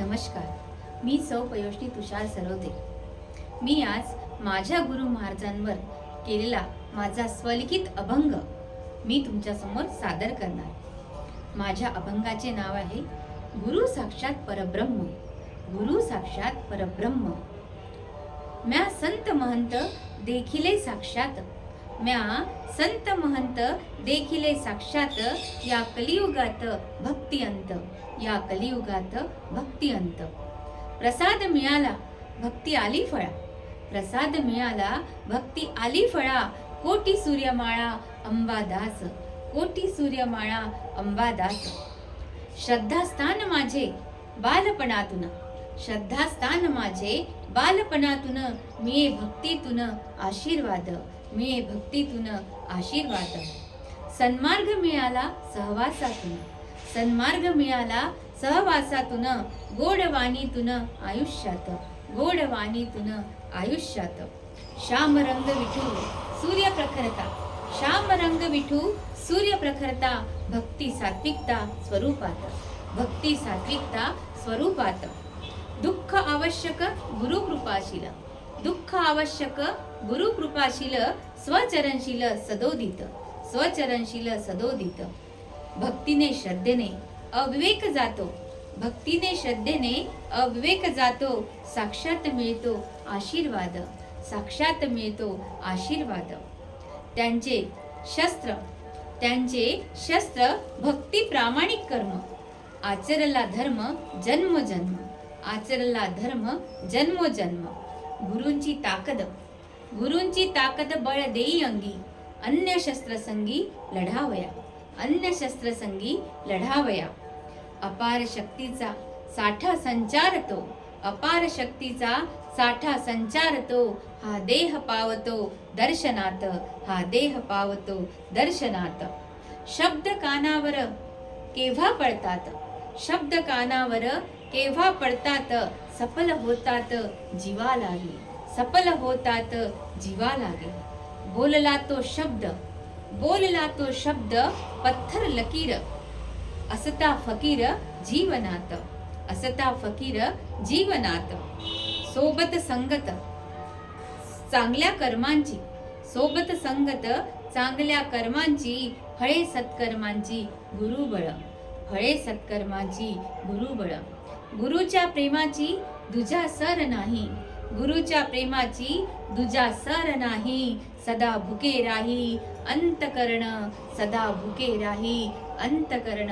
नमस्कार, मी सौ पयोष्णी तुषार सरोदे। मी आज माझ्या गुरु महाराजांवर केलेला माझा स्वलिखित अभंग मी तुमच्या समोर सादर करणार। माझ्या अभंगाचे नाव आहे गुरु साक्षात परब्रह्म। गुरु साक्षात परब्रह्म। म्या संत महंत देखिले साक्षात, म्या संत महंत देखिले साक्षात, या कलियुगात भक्ती अंत, या कलियुगात भक्ती अंत। प्रसाद मिळाला भक्ती आली फळा, प्रसाद मिळाला भक्ती आली फळा। कोटी सूर्यमाळा अंबादास, कोटी सूर्यमाळा अंबादास। श्रद्धास्थान माझे बालपणातून, श्रद्धास्थान माझे बालपणातून। मिळे भक्तीतून आशीर्वाद, मिळे भक्तीतून आशीर्वाद। सन्मार्ग मिळाला सहवासातून, सन्मार्ग मिळाला सहवासातून। गोडवाणीतून आयुष्यात, गोडवाणीतून आयुष्यात। श्याम रंग विठू सूर्यप्रखरता, श्याम रंग विठू सूर्यप्रखरता। भक्ती सात्विकता स्वरूपात, भक्ती सात्विकता स्वरूपात। दुःख आवश्यक गुरुकृपाशील, दुःख आवश्यक गुरुकृपाशील। स्वचरणशील सदोदित, स्वचरणशील सदोदित। भक्तीने श्रद्धेने अविवेक जातो, भक्तीने श्रद्धेने अविवेक जातो। साक्षात मिळतो आशीर्वाद, साक्षात मिळतो आशीर्वाद। त्यांचे शस्त्र, त्यांचे शस्त्र भक्ती प्रामाणिक कर्म। आचरला धर्म जन्म जन्म, आचरला धर्म जन्म जन्म। गुरूंची ताकद, गुरूंची ताकद बळ देई अंगी। अन्य शस्त्र संगी लढावया, अन्य शस्त्र संगी लढावया। अपार शक्तीचा साठा संचारतो, अपार शक्तीचा साठा संचारतो। हा देह पावतो दर्शनात, हा देह पावतो दर्शनात। शब्द कानावर केव्हा पडतात, शब्द कानावर केव्हा पडतात। सफल होतात जीवा लागे, सफल होतात जीवा लागे। बोलला तो शब्द, बोलला तो शब्द पत्थर लकीर। असता फकीर जीवनात, असता फकीर जीवनात। सोबत संगत चांगल्या कर्मांची, सोबत संगत चांगल्या कर्मांची। फळे सत्कर्मांची गुरुबळ, फळे सत्कर्मांची गुरुबळ। गुरुच्या प्रेमाची दुजा सर नाही, गुरुच्या प्रेमाची दुजा सर नाही। सदा भुके राही अंतकरण, सदा भुके राही अंतकरण,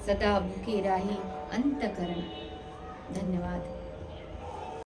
सदा भुके राही अंतकरण। धन्यवाद।